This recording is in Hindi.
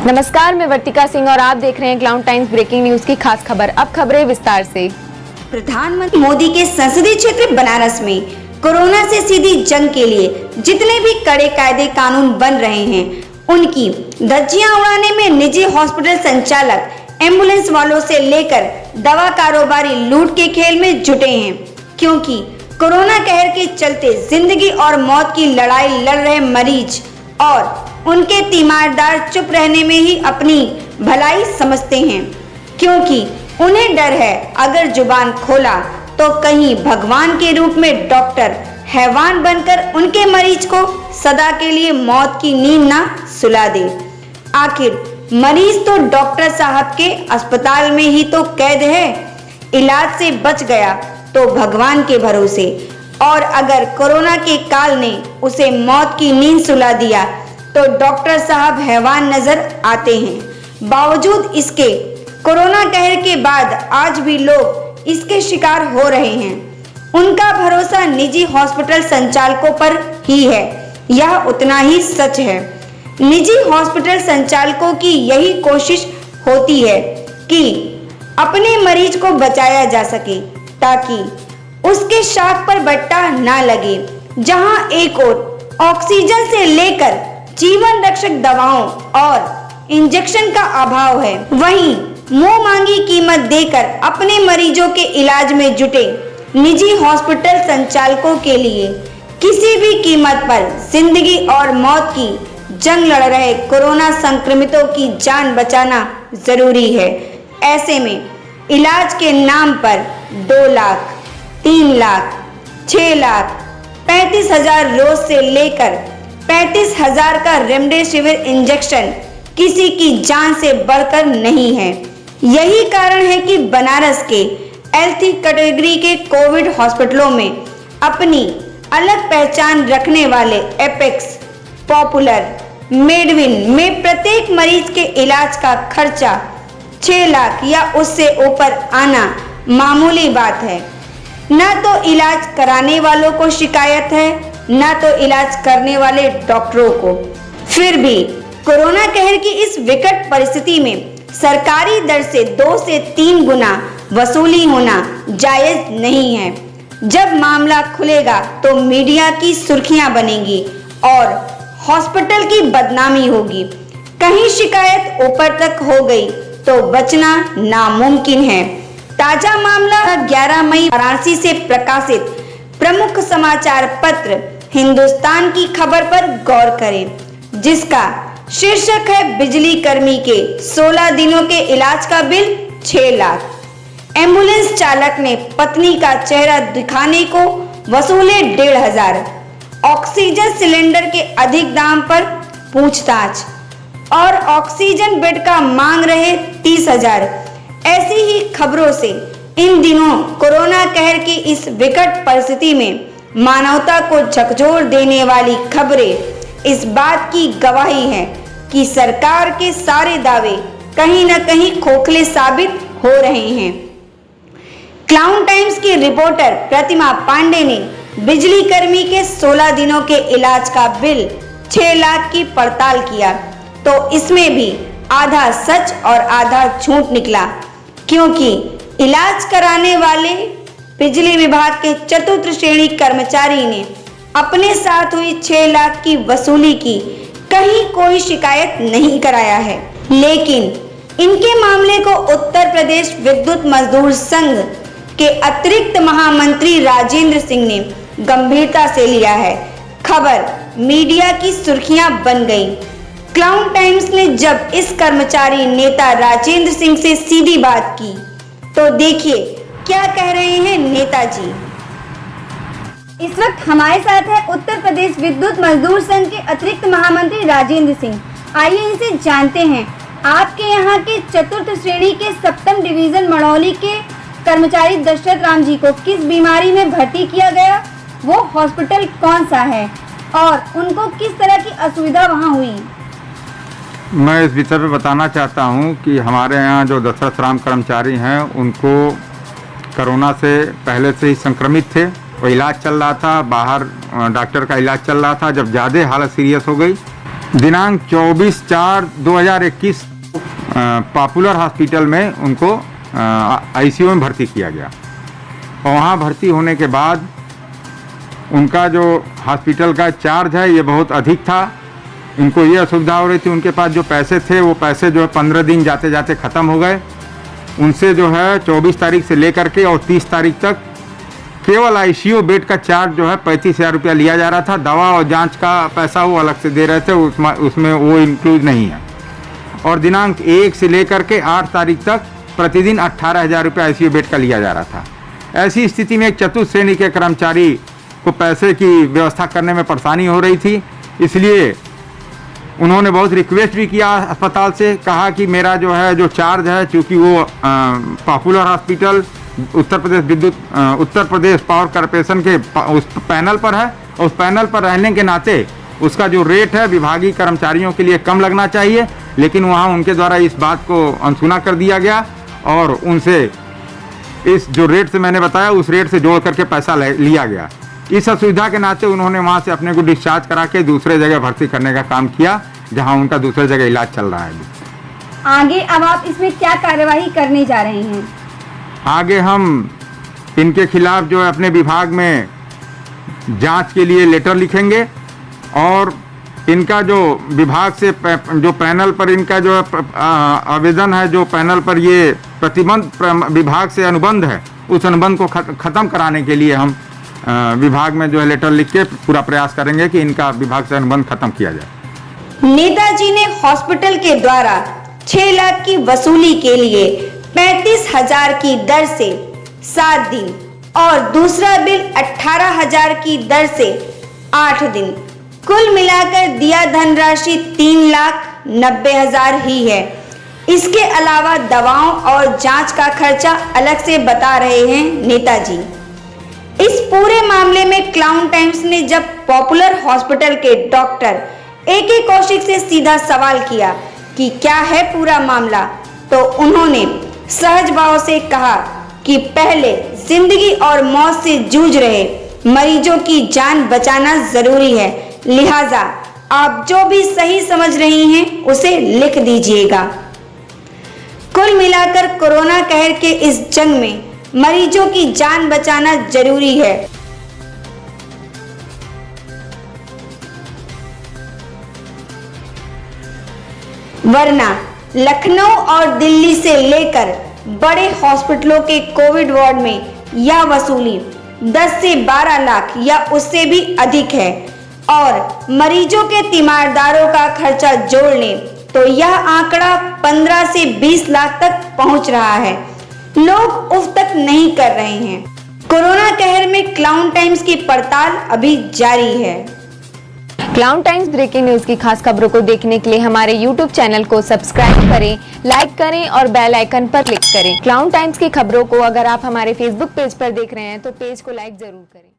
नमस्कार, मैं वर्तिका सिंह और आप देख रहे हैं क्लाउड टाइम्स ब्रेकिंग न्यूज की खास खबर। अब खबरें विस्तार से। प्रधानमंत्री मोदी के संसदीय क्षेत्र बनारस में कोरोना से सीधी जंग के लिए जितने भी कड़े कायदे कानून बन रहे हैं, उनकी धज्जियां उड़ाने में निजी हॉस्पिटल संचालक, एम्बुलेंस वालों से लेकर दवा कारोबारी लूट के खेल में जुटे हैं। क्योंकि कोरोना कहर के चलते जिंदगी और मौत की लड़ाई लड़ रहे मरीज और उनके तीमारदार चुप रहने में ही अपनी भलाई समझते हैं, क्योंकि उन्हें डर है अगर जुबान खोला तो कहीं भगवान के रूप में डॉक्टर हैवान बनकर उनके मरीज को सदा के लिए मौत की नींद ना सुला दे। आखिर मरीज तो डॉक्टर साहब के अस्पताल में ही तो कैद है, इलाज से बच गया तो भगवान के भरोसे, और अगर कोरोना के काल ने उसे मौत की नींद सुला दिया तो डॉक्टर साहब हैवान नजर आते हैं। बावजूद इसके कोरोना कहर के बाद आज भी लोग इसके शिकार हो रहे हैं। उनका भरोसा निजी हॉस्पिटल संचालकों पर ही है, यह उतना ही सच है। निजी हॉस्पिटल संचालकों की यही कोशिश होती है कि अपने मरीज को बचाया जा सके, ताकि उसके शाख पर बट्टा ना लगे। जहां एक ओर ऑक्सीजन से लेकर जीवन रक्षक दवाओं और इंजेक्शन का अभाव है, वहीं मुंह मांगी कीमत देकर अपने मरीजों के इलाज में जुटे निजी हॉस्पिटल संचालकों के लिए किसी भी कीमत पर जिंदगी और मौत की जंग लड़ रहे कोरोना संक्रमितों की जान बचाना जरूरी है। ऐसे में इलाज के नाम पर 2 लाख, 3 लाख, 6 लाख, 35,000 रोज से लेकर 35,000 का रेमडेसिविर इंजेक्शन किसी की जान से बढ़कर नहीं है। यही कारण है कि बनारस के एलथी कैटेगरी के कोविड हॉस्पिटलों में अपनी अलग पहचान रखने वाले एपेक्स, पॉपुलर, मेडविन में प्रत्येक मरीज के इलाज का खर्चा 6 लाख या उससे ऊपर आना मामूली बात है। न तो इलाज कराने वालों को शिकायत है, न तो इलाज करने वाले डॉक्टरों को। फिर भी कोरोना कहर की इस विकट परिस्थिति में सरकारी दर से 2 से 3 गुना वसूली होना जायज नहीं है। जब मामला खुलेगा तो मीडिया की सुर्खियां बनेंगी और हॉस्पिटल की बदनामी होगी। कहीं शिकायत ऊपर तक हो गई तो बचना नामुमकिन है। ताजा मामला 11 मई वाराणसी से प्रकाशित प्रमुख समाचार पत्र हिंदुस्तान की खबर पर गौर करें, जिसका शीर्षक है बिजली कर्मी के 16 दिनों के इलाज का बिल 6 लाख। एम्बुलेंस चालक ने पत्नी का चेहरा दिखाने को वसूले 1,500। ऑक्सीजन सिलेंडर के अधिक दाम पर पूछताछ और ऑक्सीजन बेड का मांग रहे 30,000। ऐसी ही खबरों से इन दिनों कोरोना कहर की इस विकट परिस्थिति में मानवता को झकझोर देने वाली खबरें इस बात की गवाही है कि सरकार के सारे दावे कहीं न कहीं खोखले साबित हो रहे हैं। क्लाउड टाइम्स की रिपोर्टर प्रतिमा पांडे ने बिजली कर्मी के 16 दिनों के इलाज का बिल 6 लाख की पड़ताल किया तो इसमें भी आधा सच और आधा झूठ निकला, क्योंकि इलाज कराने वाले बिजली विभाग के चतुर्थ श्रेणी कर्मचारी ने अपने साथ हुई 6 लाख की वसूली की कहीं कोई शिकायत नहीं कराया है। लेकिन इनके मामले को उत्तर प्रदेश विद्युत मजदूर संघ के अतिरिक्त महामंत्री राजेंद्र सिंह ने गंभीरता से लिया है। खबर मीडिया की सुर्खियां बन गई। क्लाउड टाइम्स ने जब इस कर्मचारी नेता राजेंद्र सिंह से सीधी बात की तो देखिए क्या कह रहे हैं नेताजी। इस वक्त हमारे साथ है उत्तर प्रदेश विद्युत मजदूर संघ के अतिरिक्त महामंत्री राजेंद्र सिंह। आइए इनसे जानते हैं, आपके यहाँ के चतुर्थ श्रेणी के 7th डिवीजन मड़ौली के कर्मचारी दशरथ राम जी को किस बीमारी में भर्ती किया गया, वो हॉस्पिटल कौन सा है और उनको किस तरह की असुविधा वहाँ हुई। मैं इस विषय पे बताना चाहता हूँ कि हमारे यहाँ जो दशरथ राम कर्मचारी हैं उनको कोरोना से पहले से ही संक्रमित थे। वो इलाज चल रहा था, बाहर डॉक्टर का इलाज चल रहा था। जब ज़्यादा हालत सीरियस हो गई दिनांक 24/4/2021 पॉपुलर हॉस्पिटल में उनको आईसीयू में भर्ती किया गया और वहाँ भर्ती होने के बाद उनका जो हॉस्पिटल का चार्ज है ये बहुत अधिक था। इनको ये असुविधा हो रही थी, उनके पास जो पैसे थे वो पैसे जो है 15 दिन जाते जाते ख़त्म हो गए। उनसे जो है 24 तारीख से लेकर के और 30 तारीख तक केवल आईसीयू बेड का चार्ज जो है 35,000 रुपया लिया जा रहा था। दवा और जांच का पैसा वो अलग से दे रहे थे, उसमें वो इंक्लूड नहीं है। और दिनांक 1 से लेकर के 8 तारीख तक प्रतिदिन 18,000 रुपया आईसीयू बेड का लिया जा रहा था। ऐसी स्थिति में एक चतुर्थ श्रेणी के कर्मचारी को पैसे की व्यवस्था करने में परेशानी हो रही थी, इसलिए उन्होंने बहुत रिक्वेस्ट भी किया अस्पताल से, कहा कि मेरा जो है जो चार्ज है, चूँकि वो popular hospital Uttar Pradesh power corporation के उस पैनल पर है और उस पैनल पर रहने के नाते उसका जो रेट है विभागीय कर्मचारियों के लिए कम लगना चाहिए, लेकिन वहाँ उनके द्वारा इस बात को अनसुना कर दिया गया और उनसे इस जो रेट से मैंने बताया उस रेट से जोड़ करके पैसा लिया गया। इस असुविधा के नाते उन्होंने वहाँ से अपने को डिस्चार्ज करा के दूसरे जगह भर्ती करने का काम किया, जहाँ उनका दूसरे जगह इलाज चल रहा है। आगे अब आप इसमें क्या कार्यवाही करने जा रहे हैं? आगे हम इनके खिलाफ जो है अपने विभाग में जांच के लिए लेटर लिखेंगे और इनका जो विभाग से जो पैनल पर इनका जो आवेदन है, जो पैनल पर ये प्रतिबंध विभाग से अनुबंध है, उस अनुबंध को ख़त्म कराने के लिए हम विभाग में जो है लेटर लिख के पूरा प्रयास करेंगे कि इनका विभाग से अनुबंध खत्म किया जाए। नेताजी ने हॉस्पिटल के द्वारा 6 लाख की वसूली के लिए 35,000 की दर से 7 दिन और दूसरा बिल 18,000 की दर से 8 दिन, कुल मिलाकर दिया धनराशि 3,90,000 ही है। इसके अलावा दवाओं और जांच का खर्चा अलग से बता रहे हैं नेताजी। इस पूरे मामले में क्लाउन टाइम्स ने जब पॉपुलर हॉस्पिटल के डॉक्टर AK कौशिक से सीधा सवाल किया कि क्या है पूरा मामला, तो उन्होंने सहज भाव से कहा कि पहले जिंदगी और मौत से जूझ रहे मरीजों की जान बचाना जरूरी है, लिहाजा आप जो भी सही समझ रही हैं उसे लिख दीजिएगा। कुल मिलाकर कोरोना कहर के इस जंग में मरीजों की जान बचाना जरूरी है। वरना लखनऊ और दिल्ली से लेकर बड़े हॉस्पिटलों के कोविड वार्ड में यह वसूली 10 से 12 लाख या उससे भी अधिक है और मरीजों के तीमारदारों का खर्चा जोड़ लें तो यह आंकड़ा 15 से 20 लाख तक पहुंच रहा है। लोग उफ तक नहीं कर रहे हैं। कोरोना कहर में क्लाउन टाइम्स की पड़ताल अभी जारी है। क्लाउन टाइम्स ब्रेकिंग न्यूज की खास खबरों को देखने के लिए हमारे YouTube चैनल को सब्सक्राइब करें, लाइक करें और बेल आइकन पर क्लिक करें। क्लाउन टाइम्स की खबरों को अगर आप हमारे Facebook पेज पर देख रहे हैं तो पेज को लाइक जरूर करें।